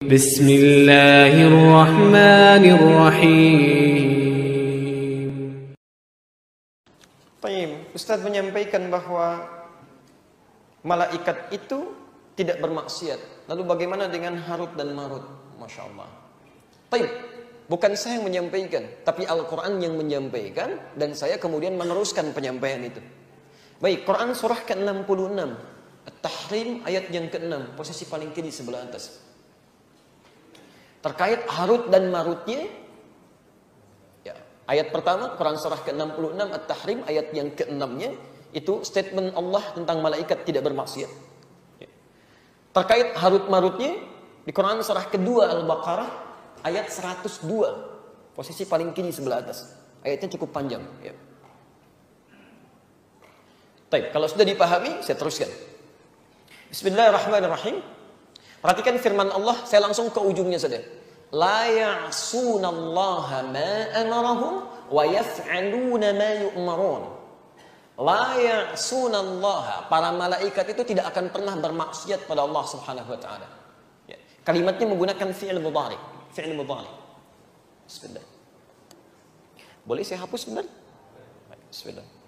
Bismillahirrahmanirrahim. Baik, Ustaz menyampaikan bahwa malaikat itu tidak bermaksiat. Lalu bagaimana dengan Harut dan Marut? Masya Allah. Baik, bukan saya yang menyampaikan, tapi Al-Quran yang menyampaikan, dan saya kemudian meneruskan penyampaian itu. Baik, Quran surah ke-66, At-Tahrim ayat yang ke-6, posisi paling kiri sebelah atas. Terkait Harut dan Marutnya, ya, ayat pertama, Quran surah ke-66, At-Tahrim ayat yang ke-6-nya, itu statement Allah tentang malaikat tidak bermaksiat. Terkait Harut Marutnya, di Quran surah kedua Al-Baqarah ayat 102, posisi paling kiri sebelah atas. Ayatnya cukup panjang. Ya. Baik, kalau sudah dipahami, saya teruskan. Bismillahirrahmanirrahim. Perhatikan firman Allah, saya langsung ke ujungnya saja. La ya'sunallaha ma amarahum wa yaf'aluna ma yu'marun. La ya'sunallaha, para malaikat itu tidak akan pernah bermaksiat pada Allah Subhanahu wa taala. Ya. Kalimatnya menggunakan fi'il mudhari. Fi'il mudhari. Bismillah. Boleh saya hapus sebentar? Bismillah.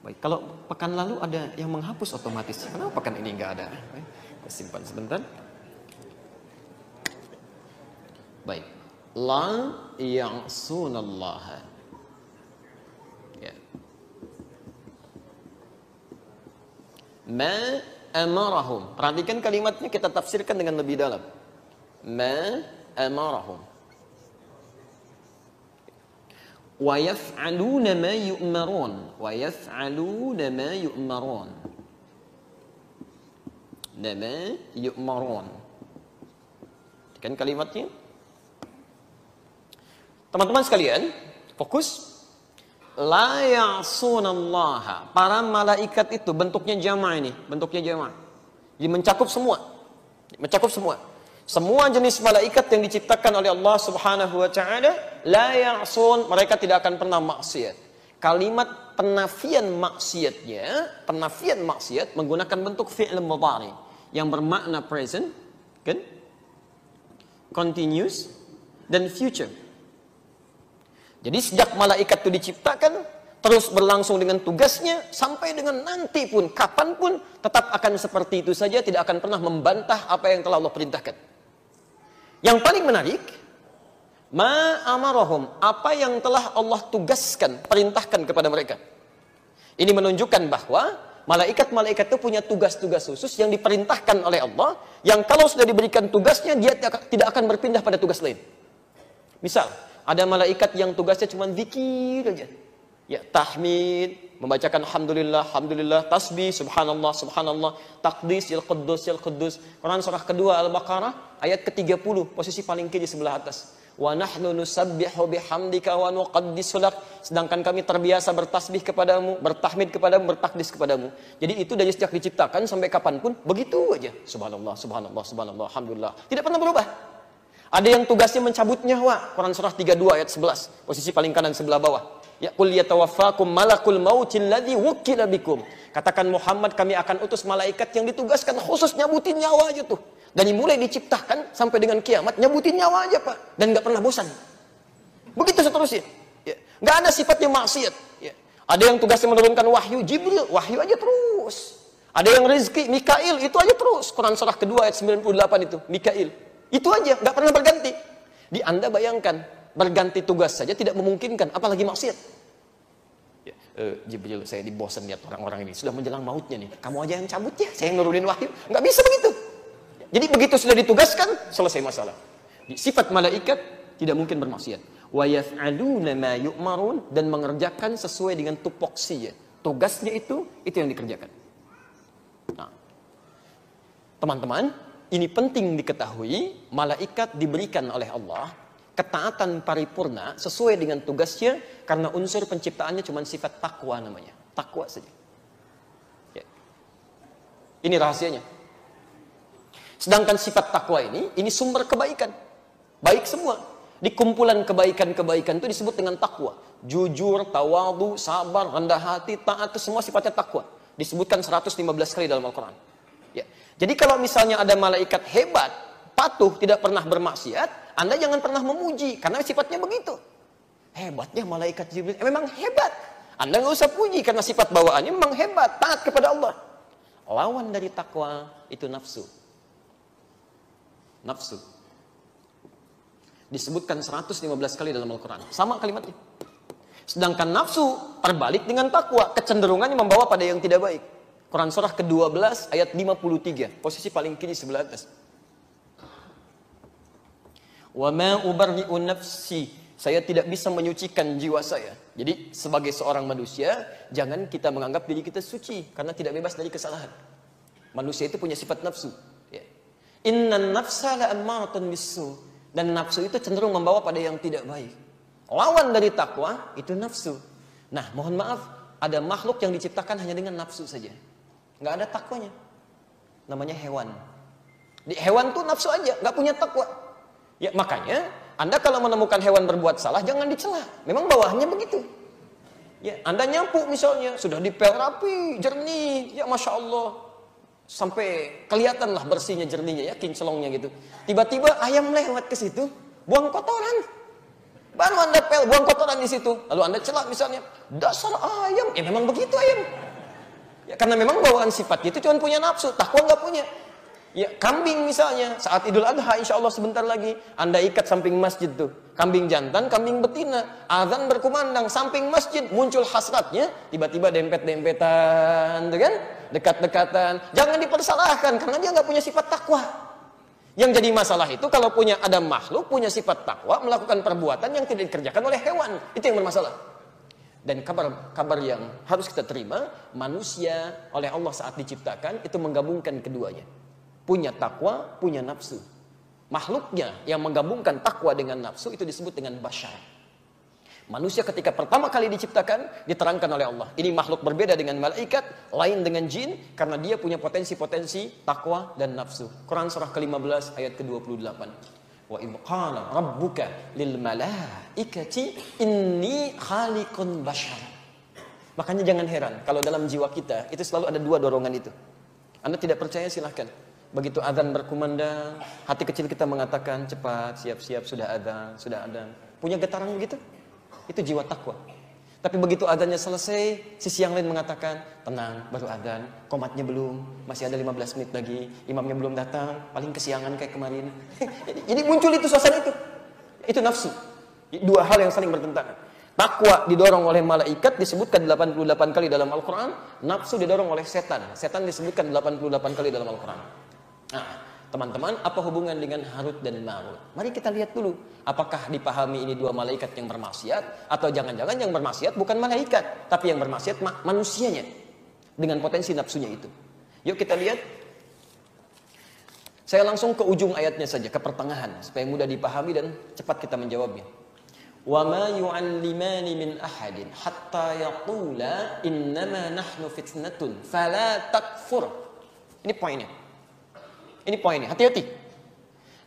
Baik, kalau pekan lalu ada yang menghapus otomatis. Kenapa pekan ini enggak ada? Baik, simpan sebentar. Baik. La ya'sunallaha. Ma amarahum. Perhatikan kalimatnya, kita tafsirkan dengan lebih dalam. Ma amarahum. Wa yaf'aluna ma yu'marun. Wa yaf'aluna ma yu'marun. Ma yu'marun. Perhatikan kalimatnya. Teman-teman sekalian, fokus. La ya'sunallaha. Para malaikat itu bentuknya jama' ini, bentuknya jama'. Jadi mencakup semua. Mencakup semua. Semua jenis malaikat yang diciptakan oleh Allah Subhanahu wa taala, la ya'sun, mereka tidak akan pernah maksiat. Kalimat penafian maksiat menggunakan bentuk fi'il mudhari yang bermakna present, kan? Continuous dan future. Jadi sejak malaikat itu diciptakan, terus berlangsung dengan tugasnya, sampai dengan nanti pun, kapanpun, tetap akan seperti itu saja, tidak akan pernah membantah apa yang telah Allah perintahkan. Yang paling menarik, ma amarahum, apa yang telah Allah tugaskan, perintahkan kepada mereka. Ini menunjukkan bahwa malaikat-malaikat itu punya tugas-tugas khusus yang diperintahkan oleh Allah, yang kalau sudah diberikan tugasnya, dia tidak akan berpindah pada tugas lain. Misal, ada malaikat yang tugasnya cuma zikir aja. Ya, tahmid, membacakan alhamdulillah, alhamdulillah, tasbih, subhanallah, subhanallah, taqdis, ya Quddus, ya Quddus. Quran surah kedua Al-Baqarah ayat ke-30, posisi paling kiri sebelah atas. Wa nahnu nusabbihu bihamdika wa nuqaddisu lak. Sedangkan kami terbiasa bertasbih kepadamu, bertahmid kepadamu, bertakdis kepadamu. Jadi itu dari sejak diciptakan sampai kapanpun begitu aja. Subhanallah, subhanallah, subhanallah, alhamdulillah. Tidak pernah berubah. Ada yang tugasnya mencabut nyawa. Quran surah 32 ayat 11, posisi paling kanan sebelah bawah. Ya qul yatawaffakum malakul mautil ladzi wukkila bikum. Katakan Muhammad, kami akan utus malaikat yang ditugaskan khusus nyabutin nyawa aja tuh. Dari mulai diciptakan sampai dengan kiamat nyabutin nyawa aja, Pak, dan enggak pernah bosan. Begitu seterusnya. Ya, enggak ada sifatnya maksiat, ya. Ada yang tugasnya menurunkan wahyu, Jibril, wahyu aja terus. Ada yang rezeki, Mikail, itu aja terus. Quran surah kedua ayat 98 itu, Mikail. Itu aja, nggak pernah berganti. Di Anda bayangkan, berganti tugas saja tidak memungkinkan, apalagi maksiat. Ya, Jibril, saya dibosan lihat orang-orang ini, sudah menjelang mautnya nih. Kamu aja yang cabut ya, saya yang nurunin wahyu. Nggak bisa begitu. Jadi begitu sudah ditugaskan, selesai masalah. Sifat malaikat tidak mungkin bermaksiat. Wa yaf'aluna ma yu'marun, dan mengerjakan sesuai dengan tupoksinya. Tugasnya itu yang dikerjakan. Nah, teman-teman, ini penting diketahui, malaikat diberikan oleh Allah ketaatan paripurna sesuai dengan tugasnya, karena unsur penciptaannya cuma sifat takwa namanya. Takwa saja. Ya. Ini rahasianya. Sedangkan sifat takwa ini sumber kebaikan. Baik semua. Di kumpulan kebaikan-kebaikan itu disebut dengan takwa. Jujur, tawadhu, sabar, rendah hati, taat, itu semua sifatnya takwa. Disebutkan 115 kali dalam Al-Quran. Ya. Jadi kalau misalnya ada malaikat hebat, patuh, tidak pernah bermaksiat, Anda jangan pernah memuji, karena sifatnya begitu. Hebatnya malaikat Jibril, memang hebat. Anda nggak usah puji, karena sifat bawaannya memang hebat, taat kepada Allah. Lawan dari takwa itu nafsu. Nafsu. Disebutkan 115 kali dalam Al-Quran. Sama kalimatnya. Sedangkan nafsu terbalik dengan takwa, kecenderungannya membawa pada yang tidak baik. Quran surah ke-12 ayat 53, posisi paling kiri sebelah atas. Wa ma ubarri'u nafsi, saya tidak bisa menyucikan jiwa saya. Jadi sebagai seorang manusia, jangan kita menganggap diri kita suci karena tidak bebas dari kesalahan. Manusia itu punya sifat nafsu. Ya. Innan nafsa la'ammaratun bisu, dan nafsu itu cenderung membawa pada yang tidak baik. Lawan dari takwa itu nafsu. Nah, mohon maaf, ada makhluk yang diciptakan hanya dengan nafsu saja. Nggak ada takwanya. Namanya hewan. Di hewan tuh nafsu aja, nggak punya takwa. Ya, makanya Anda kalau menemukan hewan berbuat salah, jangan dicela. Memang bawahannya begitu. Ya, Anda nyapu misalnya, sudah dipel rapi, jernih, ya Masya Allah. Sampai kelihatan lah bersihnya, jernihnya, ya, kinclongnya gitu. Tiba-tiba ayam lewat ke situ, buang kotoran. Baru Anda pel, buang kotoran di situ. Lalu Anda celak misalnya, dasar ayam. Ya memang begitu ayam. Ya, karena memang bawaan sifat itu cuma punya nafsu, takwa nggak punya. Ya, kambing misalnya, saat Idul Adha insya Allah sebentar lagi, Anda ikat samping masjid tuh. Kambing jantan, kambing betina. Azan berkumandang, samping masjid muncul hasratnya, tiba-tiba dempet-dempetan, tuh kan? Dekat-dekatan. Jangan dipersalahkan, karena dia nggak punya sifat takwa. Yang jadi masalah itu kalau punya ada makhluk, punya sifat takwa, melakukan perbuatan yang tidak dikerjakan oleh hewan. Itu yang bermasalah. Dan kabar yang harus kita terima, manusia oleh Allah saat diciptakan itu menggabungkan keduanya. Punya takwa, punya nafsu. Makhluknya yang menggabungkan takwa dengan nafsu itu disebut dengan bashar. Manusia ketika pertama kali diciptakan diterangkan oleh Allah. Ini makhluk berbeda dengan malaikat, lain dengan jin, karena dia punya potensi-potensi takwa dan nafsu. Quran surah ke-15 ayat ke-28. Wa idh qala rabbuka lil malaikati inni khaliqun bashar. Makanya jangan heran kalau dalam jiwa kita itu selalu ada dua dorongan itu. Anda tidak percaya silahkan. Begitu azan berkumandang, hati kecil kita mengatakan cepat, siap-siap, sudah azan. Punya getaran begitu? Itu jiwa takwa. Tapi begitu azannya selesai, sisi yang lain mengatakan, tenang, baru azan, qomatnya belum, masih ada 15 menit lagi, imamnya belum datang, paling kesiangan kayak kemarin. Jadi muncul itu suasana itu. Itu nafsu. Dua hal yang saling bertentangan. Takwa didorong oleh malaikat disebutkan 88 kali dalam Al-Quran, nafsu didorong oleh setan. Setan disebutkan 88 kali dalam Al-Quran. Nah, teman-teman, apa hubungan dengan Harut dan Marut? Mari kita lihat dulu, apakah dipahami ini dua malaikat yang bermaksiat, atau jangan-jangan yang bermaksiat bukan malaikat, tapi yang bermaksiat manusianya, dengan potensi nafsunya itu. Yuk kita lihat. Saya langsung ke ujung ayatnya saja, ke pertengahan, supaya mudah dipahami dan cepat kita menjawabnya. Wa ma yu'allimani min ahadin hatta yaqula innama nahnu fitnatun fala takfur. Ini poinnya. Ini poinnya, hati-hati.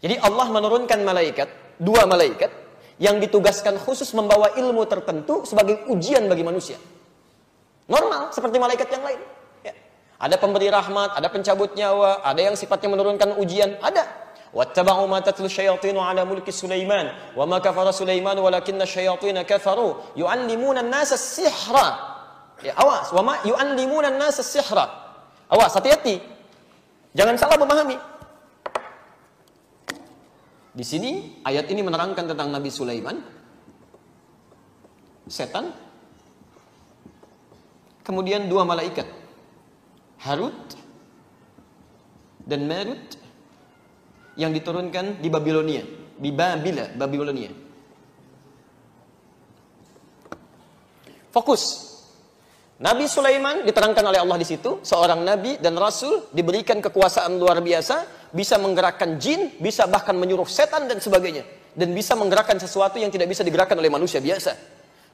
Jadi Allah menurunkan malaikat, dua malaikat yang ditugaskan khusus membawa ilmu tertentu sebagai ujian bagi manusia. Normal seperti malaikat yang lain. Ya. Ada pemberi rahmat, ada pencabut nyawa, ada yang sifatnya menurunkan ujian, ada. Wattaba'u ma tatlu syayatinu ala mulki Sulaiman wa ma kafara Sulaiman walakinna syayatina kafaru yu'allimuna an-nasa as-sihra. Ya, awas, wa ma yu'allimuna an-nasa as-sihra. Awas, hati-hati. Jangan salah memahami. Di sini ayat ini menerangkan tentang Nabi Sulaiman, setan, kemudian dua malaikat, Harut dan Marut, yang diturunkan di Babilonia, di Babilonia. Fokus. Nabi Sulaiman diterangkan oleh Allah di situ, seorang nabi dan rasul, diberikan kekuasaan luar biasa, bisa menggerakkan jin, bisa bahkan menyuruh setan dan sebagainya, dan bisa menggerakkan sesuatu yang tidak bisa digerakkan oleh manusia biasa.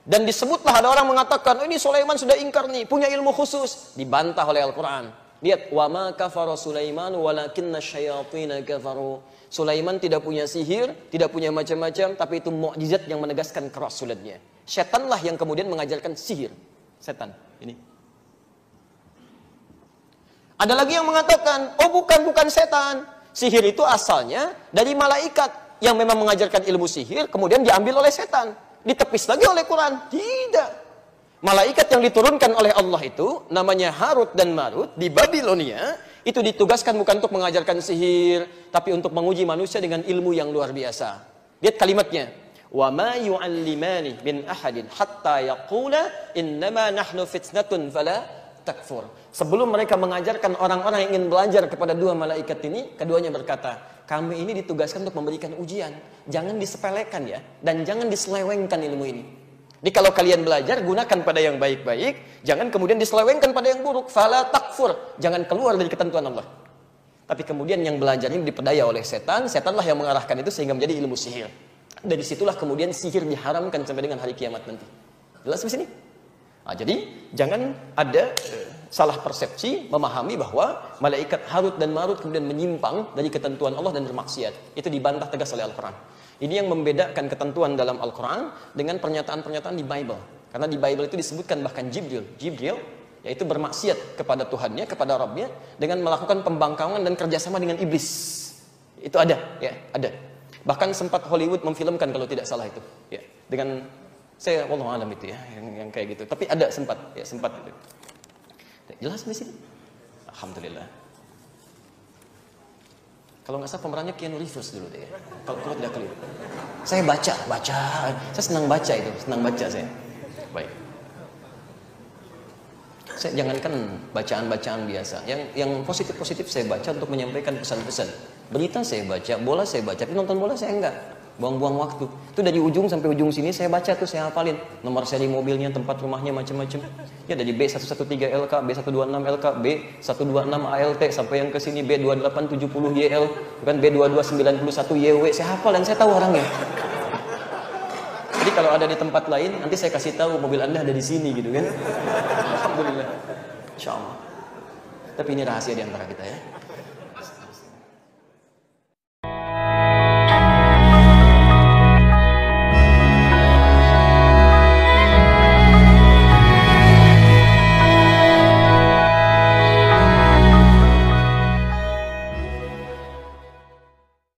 Dan disebutlah ada orang mengatakan, oh, ini Sulaiman sudah ingkar nih, punya ilmu khusus, dibantah oleh Al-Quran. Lihat, wa ma kafara Sulaiman walakinna syayatina kafaru. Sulaiman tidak punya sihir, tidak punya macam-macam, tapi itu mukjizat yang menegaskan kerasulannya. Setanlah yang kemudian mengajarkan sihir. Setan ini. Ada lagi yang mengatakan, oh bukan setan. Sihir itu asalnya dari malaikat yang memang mengajarkan ilmu sihir, kemudian diambil oleh setan. Ditepis lagi oleh Quran. Tidak. Malaikat yang diturunkan oleh Allah itu, namanya Harut dan Marut, di Babilonia, itu ditugaskan bukan untuk mengajarkan sihir, tapi untuk menguji manusia dengan ilmu yang luar biasa. Lihat kalimatnya. Wa ma yu'allimani min ahadin hatta yaqula innama nahnu fitnatun fala takfur. Sebelum mereka mengajarkan orang-orang yang ingin belajar kepada dua malaikat ini, keduanya berkata, kami ini ditugaskan untuk memberikan ujian. Jangan disepelekan ya, dan jangan diselewengkan ilmu ini. Jadi kalau kalian belajar, gunakan pada yang baik-baik, jangan kemudian diselewengkan pada yang buruk. Fala takfur, jangan keluar dari ketentuan Allah. Tapi kemudian yang belajar ini diperdaya oleh setan, setanlah yang mengarahkan itu sehingga menjadi ilmu sihir. Dari situlah kemudian sihir diharamkan sampai dengan hari kiamat nanti. Jelas di sini? Nah, jadi jangan ada salah persepsi memahami bahwa malaikat Harut dan Marut kemudian menyimpang dari ketentuan Allah dan bermaksiat. Itu dibantah tegas oleh Al-Quran. Ini yang membedakan ketentuan dalam Al-Quran dengan pernyataan-pernyataan di Bible. Karena di Bible itu disebutkan bahkan Jibril, yaitu bermaksiat kepada Tuhannya, kepada Rabbnya, dengan melakukan pembangkangan dan kerjasama dengan iblis. Itu ada, ya, ada. Bahkan sempat Hollywood memfilmkan kalau tidak salah itu, ya, dengan saya wallahu alam itu ya, yang kayak gitu. Tapi ada sempat itu. Jelas di sini? Alhamdulillah. Kalau nggak salah pemerannya Keanu Reeves dulu deh. Kalau tidak keliru. Saya baca. Saya senang baca itu, saya. Baik. Saya jangankan bacaan-bacaan biasa. Yang positif-positif saya baca untuk menyampaikan pesan-pesan. Berita saya baca, bola saya baca, tapi nonton bola saya enggak. Buang-buang waktu. Itu dari ujung sampai ujung sini saya baca tuh, saya hafalin nomor seri mobilnya, tempat rumahnya, macam-macam. Ya dari B113LK, B126LK, B126 ALT sampai yang ke sini B2870YL, bukan B2291YW. Saya hafal dan saya tahu orangnya. Jadi kalau ada di tempat lain, nanti saya kasih tahu mobil Anda ada di sini gitu kan. Alhamdulillah. Insyaallah. Tapi ini rahasia di antara kita ya.